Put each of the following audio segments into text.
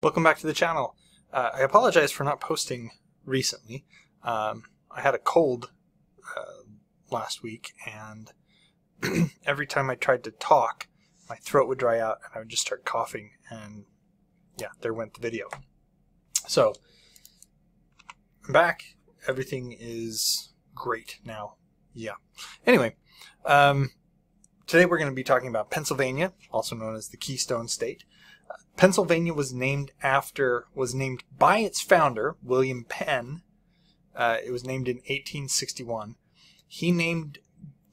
Welcome back to the channel. I apologize for not posting recently. I had a cold last week, and every time I tried to talk, my throat would dry out and I would just start coughing, and yeah, there went the video. So, I'm back. Everything is great now. Yeah. Anyway, today we're going to be talking about Pennsylvania, also known as the Keystone State. Pennsylvania was named by its founder, William Penn. It was named in 1861. He named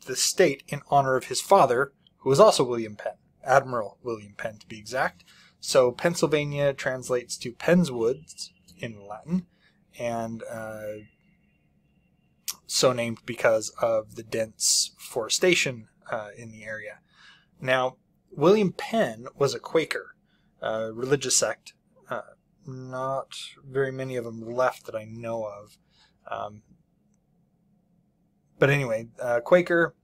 the state in honor of his father, who was also William Penn, Admiral William Penn to be exact. So Pennsylvania translates to Penn's Woods in Latin, and so named because of the dense forestation in the area. Now, William Penn was a Quaker. Religious sect. Not very many of them left that I know of. But anyway, Quaker.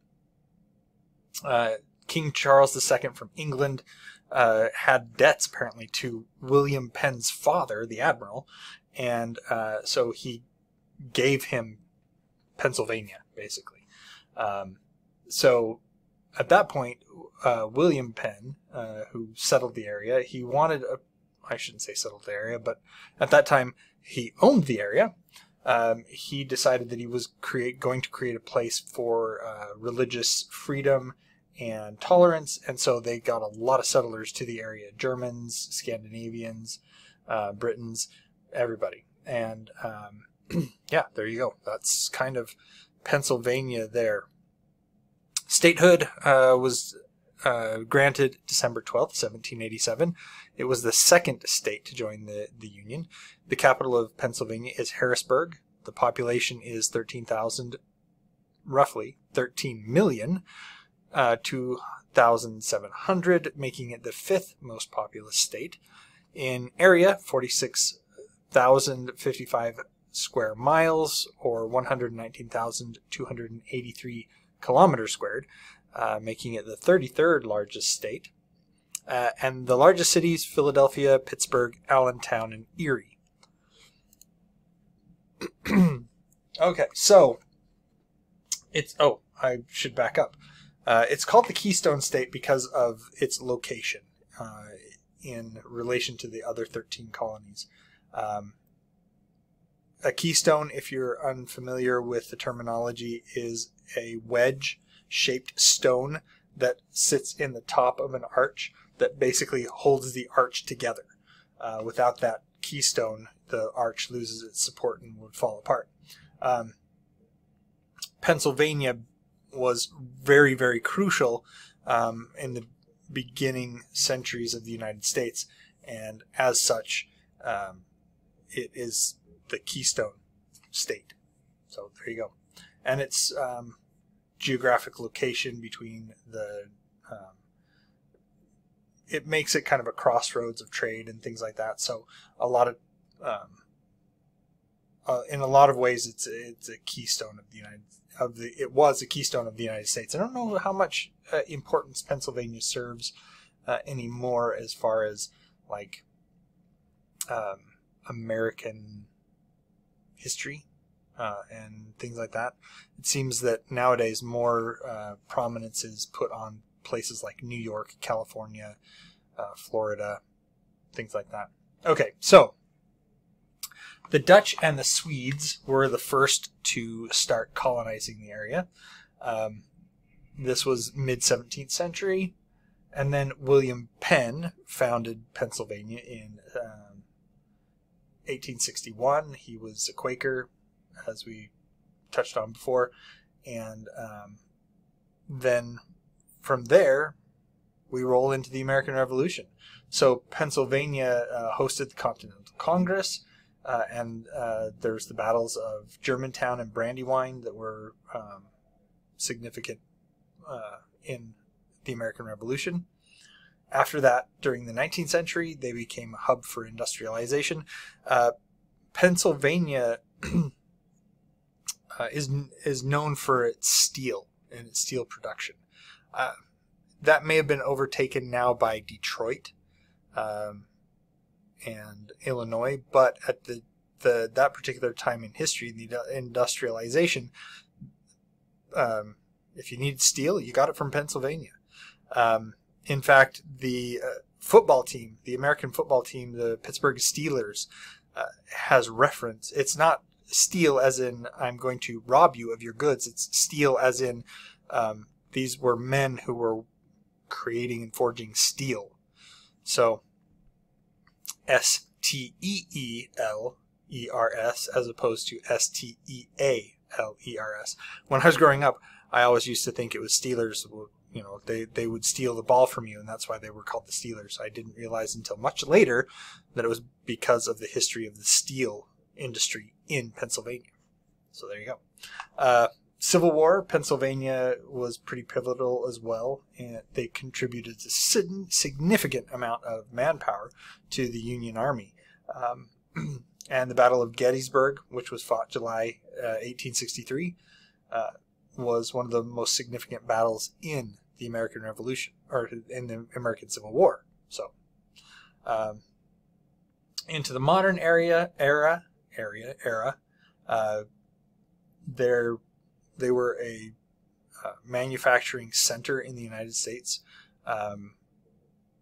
King Charles II from England had debts apparently to William Penn's father, the admiral, and so he gave him Pennsylvania, basically. So at that point, William Penn, who settled the area, he wanted I shouldn't say settled the area, but at that time he owned the area. He decided that he was going to create a place for religious freedom and tolerance, and so they got a lot of settlers to the area: Germans, Scandinavians, Britons, everybody. And yeah, there you go. That's kind of Pennsylvania there. Statehood was granted December 12th, 1787. It was the second state to join the Union. The capital of Pennsylvania is Harrisburg. The population is 13,000, roughly 13,002,700, making it the fifth most populous state. In area, 46,055 square miles, or 119,283 kilometers squared, making it the 33rd largest state. And the largest cities: Philadelphia, Pittsburgh, Allentown, and Erie. Okay, so I should back up. It's called the Keystone State because of its location in relation to the other 13 colonies. A keystone, if you're unfamiliar with the terminology, is a wedge-shaped stone that sits in the top of an arch that basically holds the arch together. Without that keystone, the arch loses its support and would fall apart. Pennsylvania was very, very crucial in the beginning centuries of the United States, and as such, it is the Keystone State. So there you go. And its geographic location between the it makes it kind of a crossroads of trade and things like that. So a lot of in a lot of ways, it's a keystone of it was a keystone of the United States. I don't know how much importance Pennsylvania serves anymore as far as like American history and things like that. It seems that nowadays more prominence is put on places like New York, California, Florida, things like that. Okay, so the Dutch and the Swedes were the first to start colonizing the area. This was mid-17th century, and then William Penn founded Pennsylvania in 1861. He was a Quaker, as we touched on before, and then from there we roll into the American Revolution. So Pennsylvania hosted the Continental Congress, and there's the battles of Germantown and Brandywine that were significant in the American Revolution. After that, during the 19th century, they became a hub for industrialization. Pennsylvania is known for its steel and its steel production. That may have been overtaken now by Detroit. and Illinois, but at that particular time in history, the industrialization, if you needed steel, you got it from Pennsylvania. In fact, the football team, the American football team, the Pittsburgh Steelers, has reference. It's not steal as in I'm going to rob you of your goods. It's steal as in these were men who were creating and forging steel. So STEELERS as opposed to STEALERS. When I was growing up, I always used to think it was Steelers. You know, they would steal the ball from you, and that's why they were called the Steelers. I didn't realize until much later that it was because of the history of the steel industry in Pennsylvania. So there you go. Civil War, Pennsylvania was pretty pivotal as well, and they contributed a significant amount of manpower to the Union Army. And the Battle of Gettysburg, which was fought July 1863, was one of the most significant battles in the American Revolution, or in the American Civil War. So, into the modern era, they were a manufacturing center in the United States,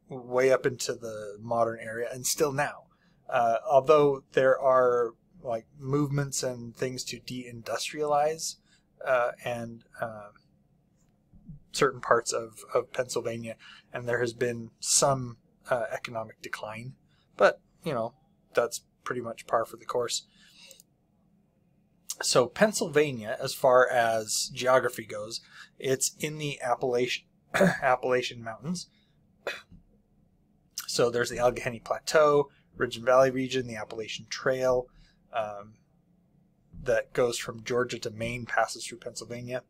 way up into the modern era, and still now. Although there are like movements and things to deindustrialize and certain parts of Pennsylvania, and there has been some economic decline, but you know, that's pretty much par for the course. So Pennsylvania, as far as geography goes, it's in the Appalachian Mountains. So there's the Allegheny Plateau, Ridge and Valley region, the Appalachian Trail that goes from Georgia to Maine, passes through Pennsylvania.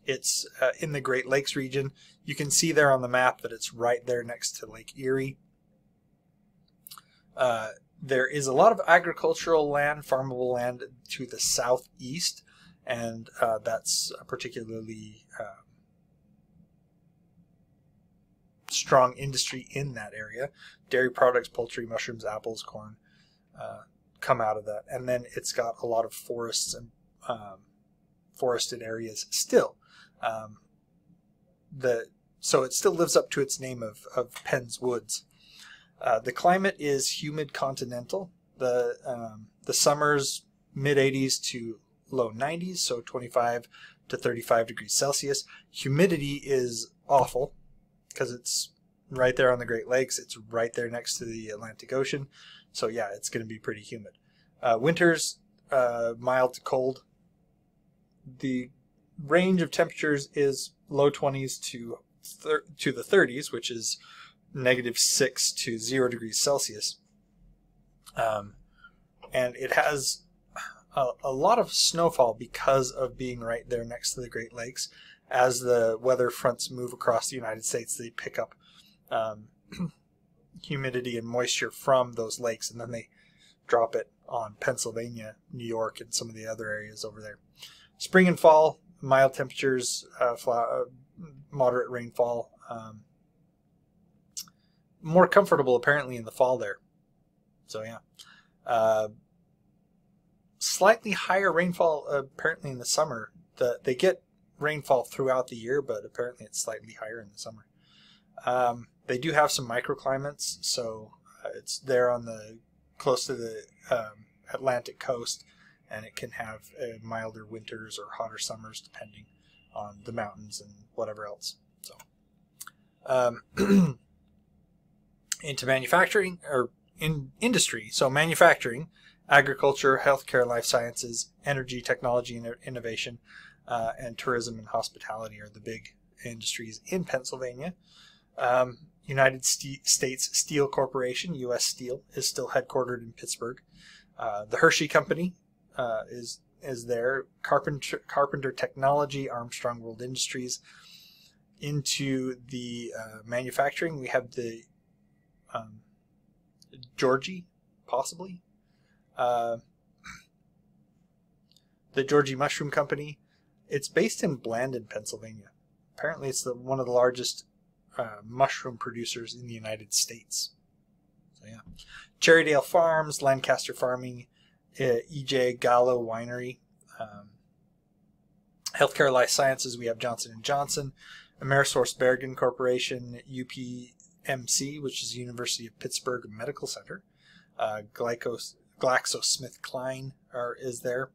It's in the Great Lakes region. You can see there on the map that it's right there next to Lake Erie. There is a lot of agricultural land, farmable land to the southeast, and that's a particularly strong industry in that area. Dairy products, poultry, mushrooms, apples, corn come out of that. And then it's got a lot of forests and forested areas still. So it still lives up to its name of Penn's Woods. The climate is humid continental. The summers mid-80s to low 90s, so 25 to 35 degrees Celsius. Humidity is awful because it's right there on the Great Lakes. It's right there next to the Atlantic Ocean. So yeah, it's going to be pretty humid. Winters, mild to cold. The range of temperatures is low 20s to the 30s, which is -6 to 0 degrees Celsius. And it has a lot of snowfall because of being right there next to the Great Lakes. As the weather fronts move across the United States, they pick up humidity and moisture from those lakes, and then they drop it on Pennsylvania, New York, and some of the other areas over there. Spring and fall, mild temperatures, moderate rainfall. More comfortable apparently in the fall there. So yeah. Slightly higher rainfall apparently in the summer. They get rainfall throughout the year, but apparently it's slightly higher in the summer. They do have some microclimates, so it's there on close to the Atlantic coast, and it can have milder winters or hotter summers depending on the mountains and whatever else. So into manufacturing, or in industry. So manufacturing, agriculture, healthcare, life sciences, energy, technology, and innovation, and tourism and hospitality are the big industries in Pennsylvania. United States Steel Corporation, U.S. Steel, is still headquartered in Pittsburgh. The Hershey Company is there. Carpenter Technology, Armstrong World Industries. Into the manufacturing, we have the Georgie, possibly. The Georgie Mushroom Company. It's based in Blandon, Pennsylvania. Apparently it's one of the largest mushroom producers in the United States. So yeah, Cherrydale Farms, Lancaster Farming, E.J. Gallo Winery, Healthcare Life Sciences. We have Johnson & Johnson, AmerisourceBergen Corporation, UPMC, which is University of Pittsburgh Medical Center, GlaxoSmithKline is there.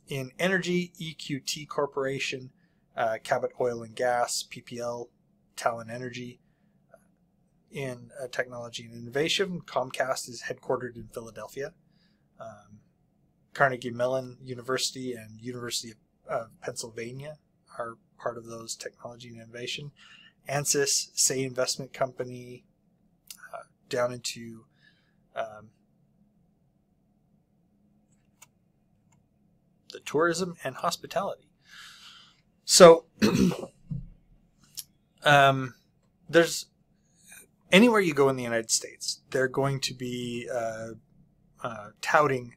In energy, EQT Corporation, Cabot Oil and Gas, PPL, Talon Energy. In technology and innovation, Comcast is headquartered in Philadelphia. Carnegie Mellon University and University of Pennsylvania are part of those technology and innovation. ANSYS, Say Investment Company, down into the tourism and hospitality. So there's anywhere you go in the United States, they're going to be touting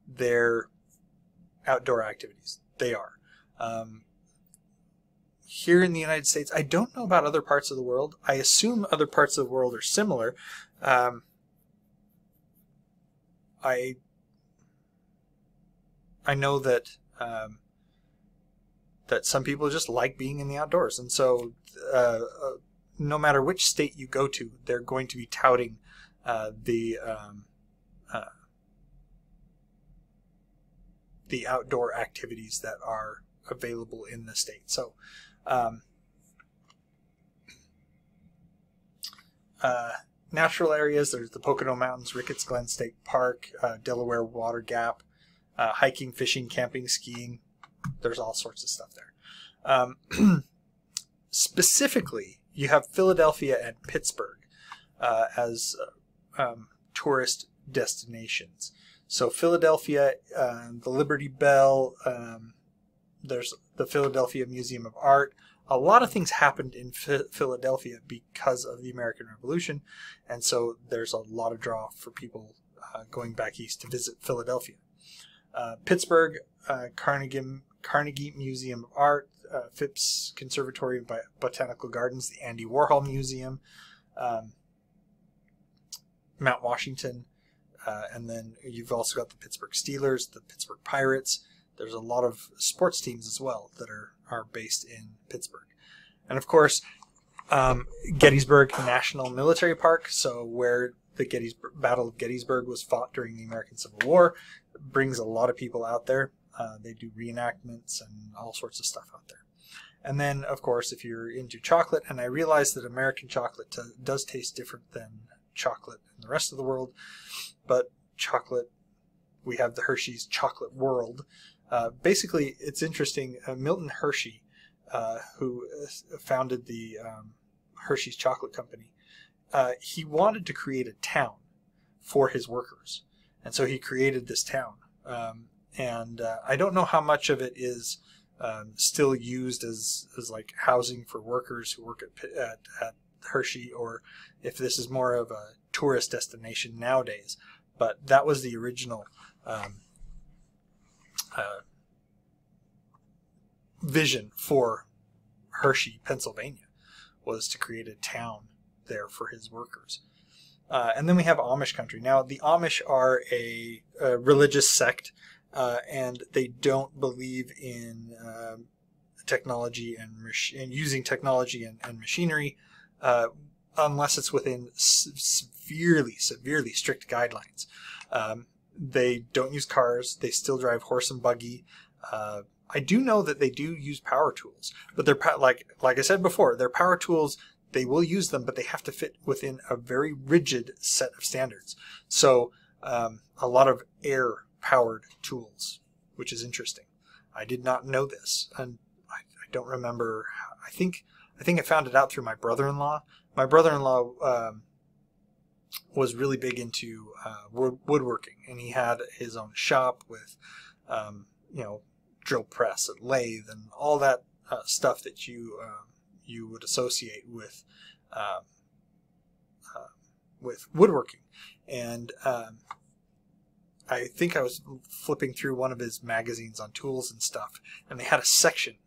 their outdoor activities. They are. Here in the United States, I don't know about other parts of the world. I assume other parts of the world are similar. I know that that some people just like being in the outdoors, and so no matter which state you go to, they're going to be touting the outdoor activities that are available in the state. So natural areas, there's the Pocono Mountains, Ricketts Glen State Park, Delaware Water Gap, hiking, fishing, camping, skiing. There's all sorts of stuff there. Specifically, you have Philadelphia and Pittsburgh as tourist destinations. So Philadelphia, the Liberty Bell, there's the Philadelphia Museum of Art. A lot of things happened in Philadelphia because of the American Revolution, and so there's a lot of draw for people going back east to visit Philadelphia. Pittsburgh, Carnegie Museum of Art, Phipps Conservatory of Botanical Gardens, the Andy Warhol Museum, Mount Washington, and then you've also got the Pittsburgh Steelers, the Pittsburgh Pirates. There's a lot of sports teams as well that are based in Pittsburgh. And of course, Gettysburg National Military Park, so where the Battle of Gettysburg was fought during the American Civil War, brings a lot of people out there. They do reenactments and all sorts of stuff out there. And then, of course, if you're into chocolate, and I realize that American chocolate does taste different than chocolate in the rest of the world, but chocolate, we have the Hershey's Chocolate World. Basically, it's interesting. Milton Hershey, who founded the Hershey's Chocolate Company, he wanted to create a town for his workers. And so he created this town. And I don't know how much of it is still used as like housing for workers who work at Hershey, or if this is more of a tourist destination nowadays. But that was the original vision for Hershey, Pennsylvania, was to create a town there for his workers. And then we have Amish country. Now, the Amish are a religious sect, and they don't believe in technology and using technology and machinery unless it's within severely strict guidelines. They don't use cars. They still drive horse and buggy. I do know that they do use power tools, but they're like I said before, their power tools, they will use them, but they have to fit within a very rigid set of standards. So a lot of air-powered tools, which is interesting. I did not know this, and I don't remember. I think I found it out through my brother-in-law. My brother-in-law was really big into woodworking, and he had his own shop with, drill press and lathe and all that stuff that you would associate with woodworking. And I think I was flipping through one of his magazines on tools and stuff, and they had a section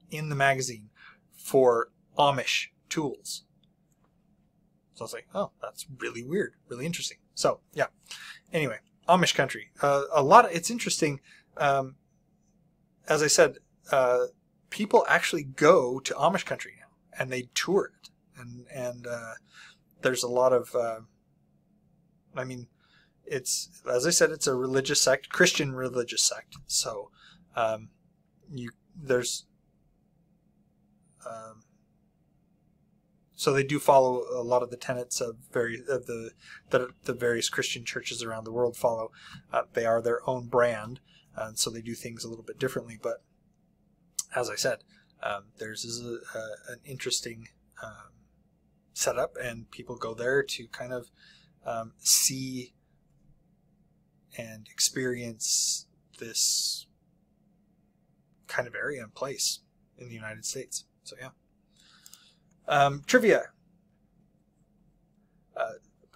in the magazine for Amish tools. So I was like, oh, that's really weird, really interesting. So yeah. Anyway, Amish country. It's interesting. As I said, people actually go to Amish country now and they tour it, and there's a lot of. It's, as I said, it's a religious sect, Christian religious sect. So so they do follow a lot of the tenets of the various Christian churches around the world follow. They are their own brand, and so they do things a little bit differently. But as I said, theirs is an interesting setup, and people go there to kind of see and experience this kind of area and place in the United States. So yeah. Trivia.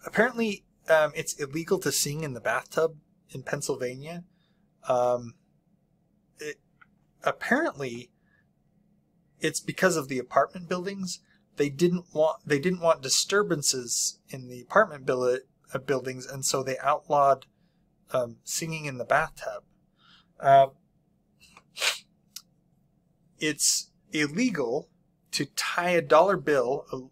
Apparently, it's illegal to sing in the bathtub in Pennsylvania. Apparently, it's because of the apartment buildings. They didn't want disturbances in the apartment buildings, and so they outlawed singing in the bathtub. It's illegal to tie a dollar bill,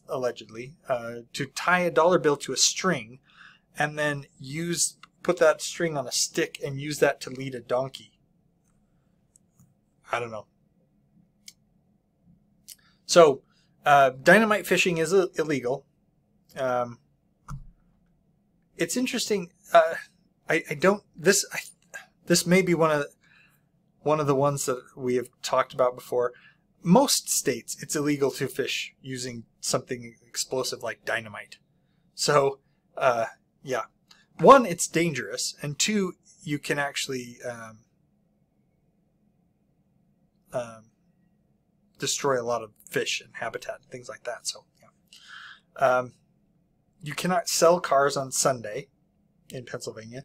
allegedly, to tie a dollar bill to a string, and then put that string on a stick and use that to lead a donkey. I don't know. So, dynamite fishing is illegal. It's interesting. This may be one of the ones that we have talked about before. Most states, it's illegal to fish using something explosive like dynamite. So, yeah. One, it's dangerous, and two, you can actually destroy a lot of fish and habitat and things like that. So, yeah. You cannot sell cars on Sunday in Pennsylvania.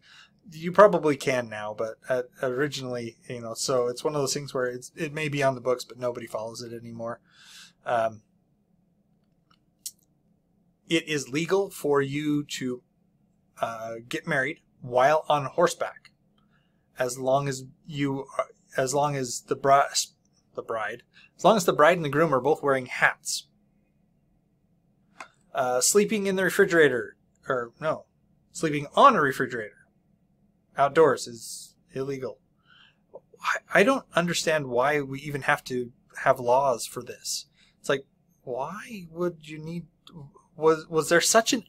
You probably can now, but originally, so it's one of those things where it may be on the books, but nobody follows it anymore. It is legal for you to get married while on horseback, as long as the bride and the groom are both wearing hats. Sleeping in the refrigerator, sleeping on a refrigerator outdoors is illegal. I don't understand why we even have to have laws for this. It's like, why would you need... Was there such an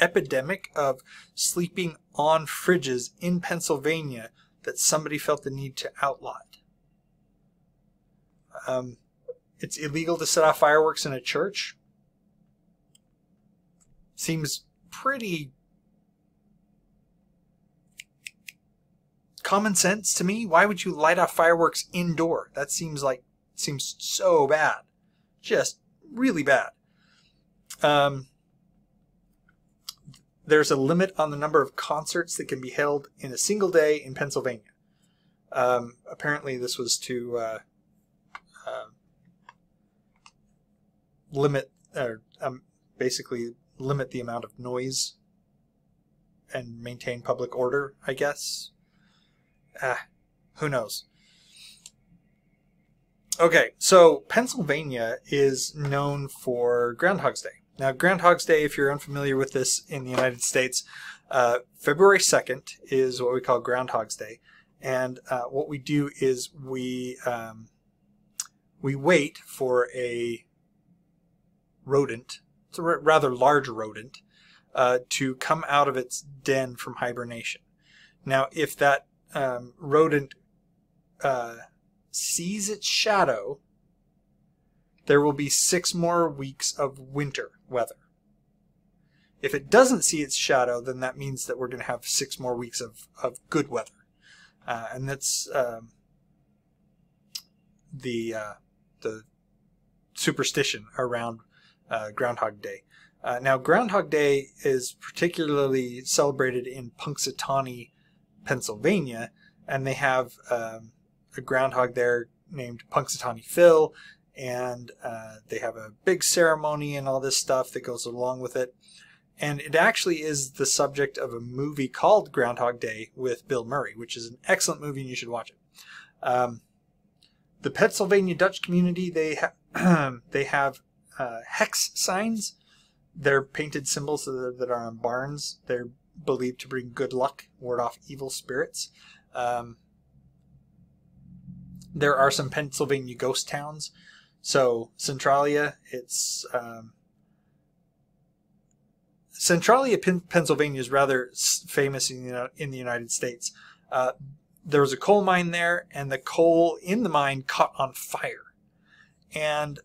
epidemic of sleeping on fridges in Pennsylvania that somebody felt the need to outlaw it? It's illegal to set off fireworks in a church. Seems pretty common sense to me. Why would you light off fireworks indoor? That seems so bad. Just really bad. There's a limit on the number of concerts that can be held in a single day in Pennsylvania. Apparently this was to basically limit the amount of noise and maintain public order, I guess. Who knows? Okay, so Pennsylvania is known for Groundhog's Day. Now, Groundhog's Day, if you're unfamiliar with this in the United States, February 2nd is what we call Groundhog's Day. And what we do is we wait for a rodent, it's a rather large rodent, to come out of its den from hibernation. Now, if that rodent sees its shadow, there will be 6 more weeks of winter weather. If it doesn't see its shadow, then that means that we're going to have 6 more weeks of good weather. And that's the superstition around Groundhog Day. Now, Groundhog Day is particularly celebrated in Punxsutawney, Pennsylvania, and they have a groundhog there named Punxsutawney Phil, and they have a big ceremony and all this stuff that goes along with it. And it actually is the subject of a movie called Groundhog Day with Bill Murray, which is an excellent movie and you should watch it. The Pennsylvania Dutch community, they have hex signs. They're painted symbols that are on barns. They're believed to bring good luck, ward off evil spirits. There are some Pennsylvania ghost towns. So Centralia, Centralia, Pennsylvania is rather famous in the United States. There was a coal mine there, and the coal in the mine caught on fire. And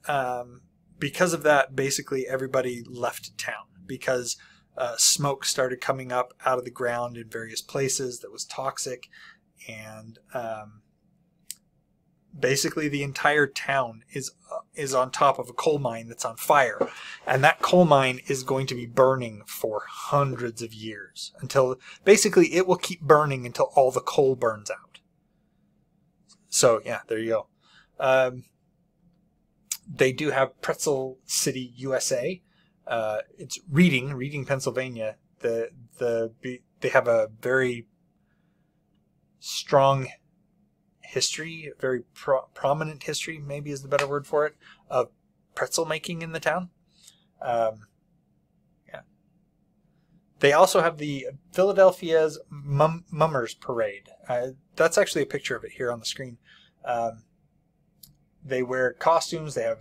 because of that, basically everybody left town because smoke started coming up out of the ground in various places that was toxic. And basically the entire town is on top of a coal mine that's on fire, and that coal mine is going to be burning for hundreds of years until basically it will keep burning until all the coal burns out. So yeah, there you go. They do have Pretzel City, USA. It's Reading, Pennsylvania. They have a very strong history, a very prominent history, maybe is the better word for it, of pretzel making in the town. Yeah. They also have the Philadelphia's Mummers Parade. That's actually a picture of it here on the screen. They wear costumes. They have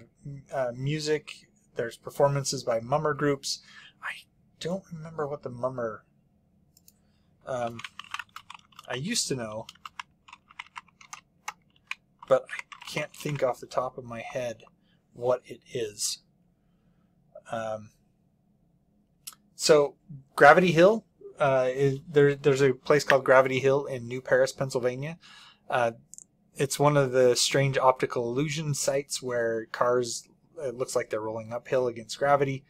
music. There's performances by mummer groups. I don't remember what the mummer... I used to know, but I can't think off the top of my head what it is. So Gravity Hill, there's a place called Gravity Hill in New Paris, Pennsylvania. It's one of the strange optical illusion sites where cars, it looks like they're rolling uphill against gravity.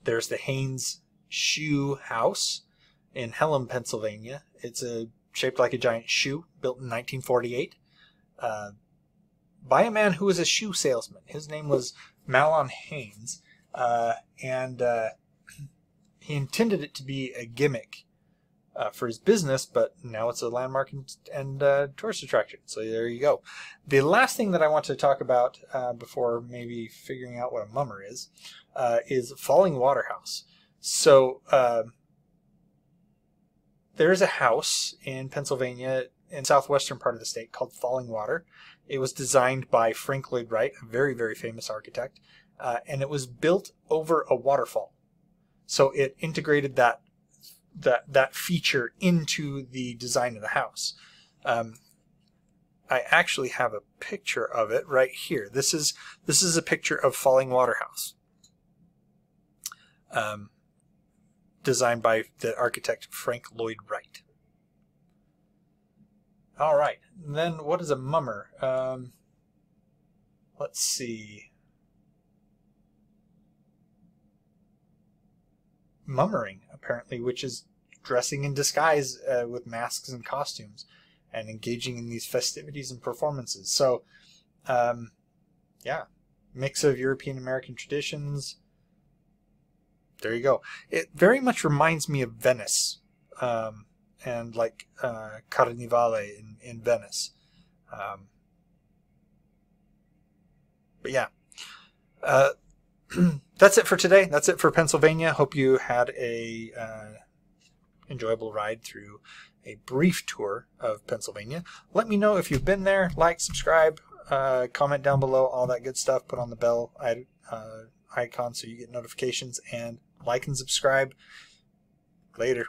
There's the Haynes Shoe House in Helena, Pennsylvania. It's shaped like a giant shoe, built in 1948 by a man who was a shoe salesman. His name was Mahlon Haynes, and he intended it to be a gimmick for his business, but now it's a landmark and tourist attraction. So there you go. The last thing that I want to talk about before maybe figuring out what a mummer is Falling Water House. So there's a house in Pennsylvania, in southwestern part of the state, called Falling Water. It was designed by Frank Lloyd Wright, a very, very famous architect, and it was built over a waterfall. So it integrated that feature into the design of the house. I actually have a picture of it right here. This is a picture of Falling Water House, designed by the architect Frank Lloyd Wright. All right, and then what is a mummer? Let's see. Mummering, apparently, which is dressing in disguise with masks and costumes and engaging in these festivities and performances. So, yeah, mix of European American traditions. There you go. It very much reminds me of Venice, and like Carnivale in Venice. But yeah. That's it for today. That's it for Pennsylvania. Hope you had a enjoyable ride through a brief tour of Pennsylvania. Let me know if you've been there. Like, subscribe, comment down below, all that good stuff. Put on the bell icon so you get notifications, and like and subscribe. Later.